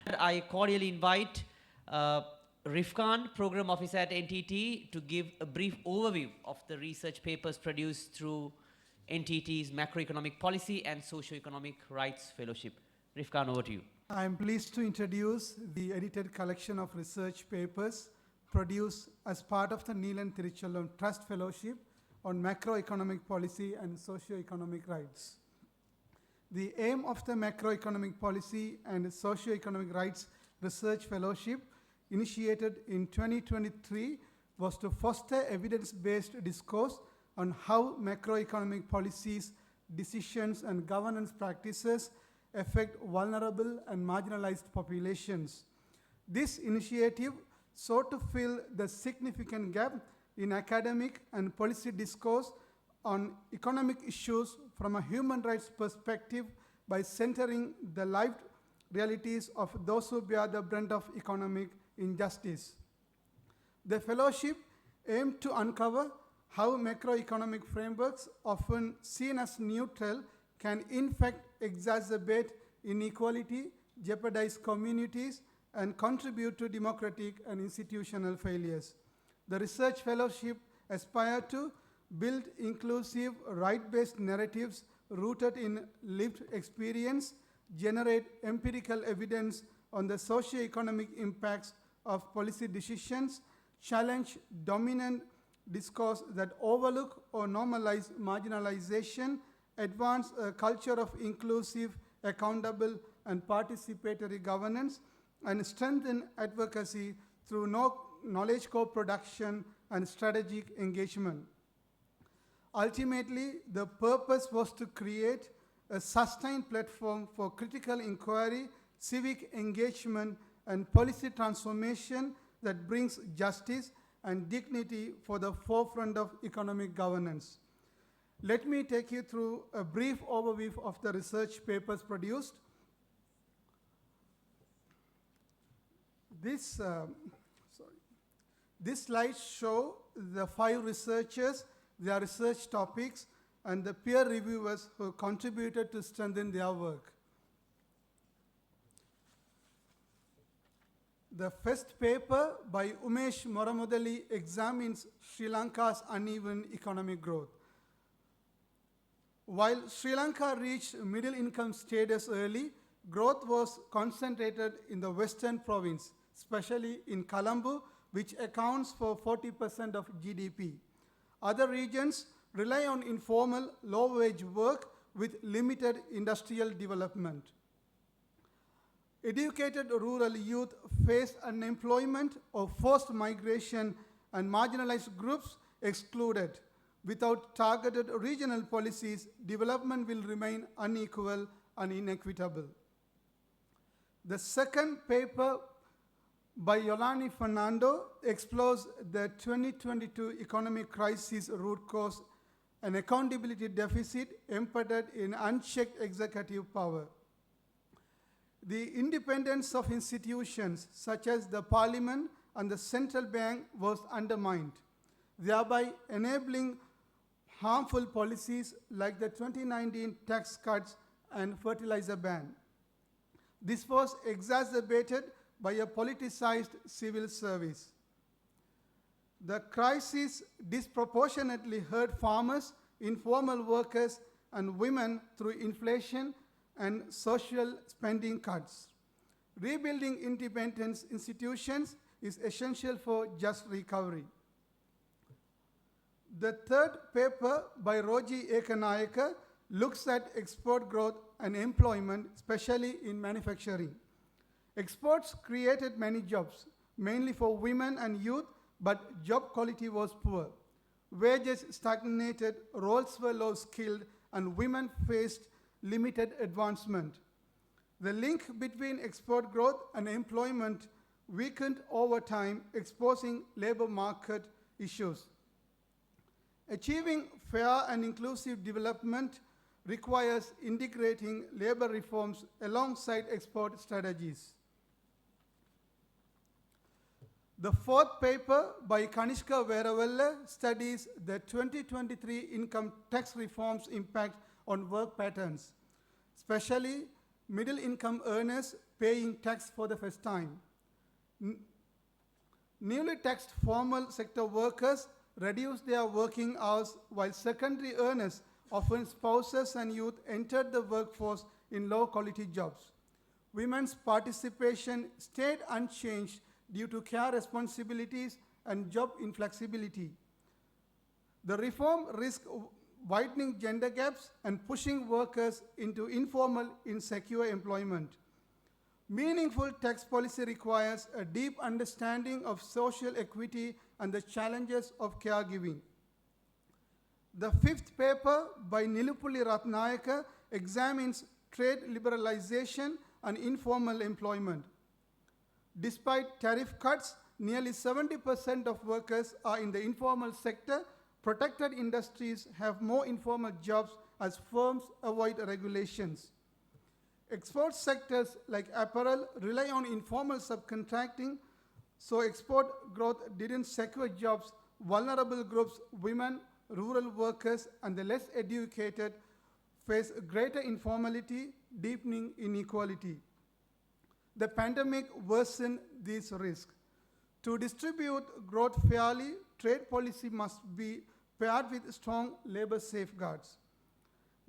I cordially invite Rifkan, Program Officer at NTT, to give a brief overview of the research papers produced through NTT's Macroeconomic Policy and Socioeconomic Rights Fellowship. Rifkan, over to you. I am pleased to introduce the edited collection of research papers produced as part of the Nelan Thiruchelvam Trust Fellowship on Macroeconomic Policy and Socioeconomic Rights. The aim of the Macroeconomic Policy and Socioeconomic Rights Research Fellowship, initiated in 2023, was to foster evidence-based discourse on how macroeconomic policies, decisions, and governance practices affect vulnerable and marginalized populations. This initiative sought to fill the significant gap in academic and policy discourse on economic issues from a human rights perspective by centering the lived realities of those who bear the brunt of economic injustice. The fellowship aimed to uncover how macroeconomic frameworks, often seen as neutral, can in fact exacerbate inequality, jeopardize communities, and contribute to democratic and institutional failures. The research fellowship aspired to build inclusive, right-based narratives rooted in lived experience, generate empirical evidence on the socio-economic impacts of policy decisions, challenge dominant discourse that overlook or normalize marginalization, advance a culture of inclusive, accountable, and participatory governance, and strengthen advocacy through knowledge co-production and strategic engagement. Ultimately, the purpose was to create a sustained platform for critical inquiry, civic engagement, and policy transformation that brings justice and dignity for the forefront of economic governance. Let me take you through a brief overview of the research papers produced. This slide shows the 5 researchers, their research topics, and the peer reviewers who contributed to strengthen their work. The first paper by Umesh Moramudali examines Sri Lanka's uneven economic growth. While Sri Lanka reached middle income status early, growth was concentrated in the western province, especially in Colombo, which accounts for 40% of GDP. Other regions rely on informal, low-wage work with limited industrial development. Educated rural youth face unemployment or forced migration, and marginalized groups excluded. Without targeted regional policies, development will remain unequal and inequitable. The second paper by Yolani Fernando explores the 2022 economic crisis root cause and accountability deficit embedded in unchecked executive power. The independence of institutions such as the parliament and the central bank was undermined, thereby enabling harmful policies like the 2019 tax cuts and fertilizer ban. This was exacerbated by a politicized civil service. The crisis disproportionately hurt farmers, informal workers, and women through inflation and social spending cuts. Rebuilding independent institutions is essential for just recovery. The third paper by Roji Ekanayaka looks at export growth and employment, especially in manufacturing. Exports created many jobs, mainly for women and youth, but job quality was poor. Wages stagnated, roles were low skilled, and women faced limited advancement. The link between export growth and employment weakened over time, exposing labor market issues. Achieving fair and inclusive development requires integrating labor reforms alongside export strategies. The fourth paper by Kanishka Veravella studies the 2023 income tax reforms impact on work patterns, especially middle income earners paying tax for the first time. Newly taxed formal sector workers reduced their working hours, while secondary earners, often spouses and youth, entered the workforce in low-quality jobs. Women's participation stayed unchanged due to care responsibilities and job inflexibility. The reform risked widening gender gaps and pushing workers into informal, insecure employment. Meaningful tax policy requires a deep understanding of social equity and the challenges of caregiving. The fifth paper by Nilupulli Ratnayaka examines trade liberalization and informal employment. Despite tariff cuts, nearly 70% of workers are in the informal sector. Protected industries have more informal jobs as firms avoid regulations. Export sectors like apparel rely on informal subcontracting, so export growth didn't secure jobs. Vulnerable groups, women, rural workers, and the less educated face greater informality, deepening inequality. The pandemic worsened these risks. To distribute growth fairly, trade policy must be paired with strong labor safeguards.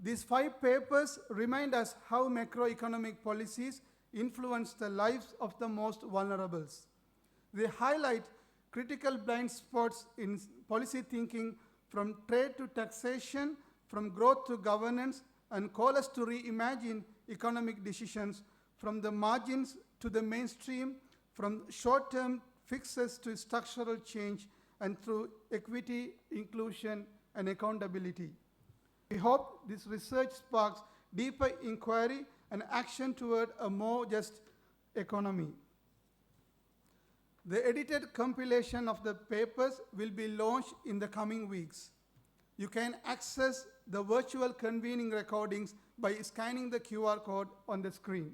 These 5 papers remind us how macroeconomic policies influence the lives of the most vulnerables. They highlight critical blind spots in policy thinking, from trade to taxation, from growth to governance, and call us to reimagine economic decisions from the margins to the mainstream, from short-term fixes to structural change, and through equity, inclusion, and accountability. We hope this research sparks deeper inquiry and action toward a more just economy. The edited compilation of the papers will be launched in the coming weeks. You can access the virtual convening recordings by scanning the QR code on the screen.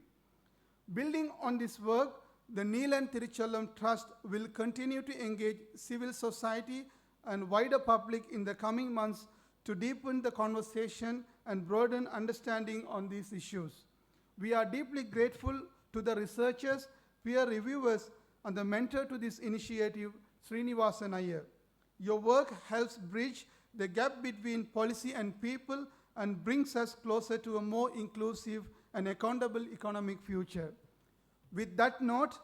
Building on this work, the Nelan Thiruchelvam Trust will continue to engage civil society and wider public in the coming months to deepen the conversation and broaden understanding on these issues. We are deeply grateful to the researchers, peer reviewers, and the mentor to this initiative, Srinivasan Iyer. Your work helps bridge the gap between policy and people and brings us closer to a more inclusive and accountable economic future. With that note,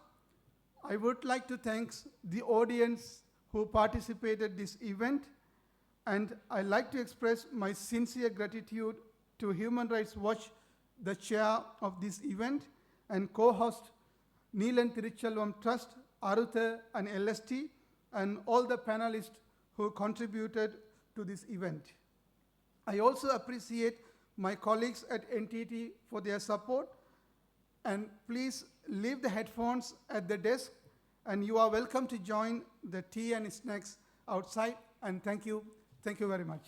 I would like to thank the audience who participated in this event, and I'd like to express my sincere gratitude to Human Rights Watch, the chair of this event, and co-host Nelan Thiruchelvam Trust, Arutha, and LST, and all the panelists who contributed to this event. I also appreciate my colleagues at NTT for their support, and please leave the headphones at the desk, and you are welcome to join the tea and snacks outside, and thank you very much.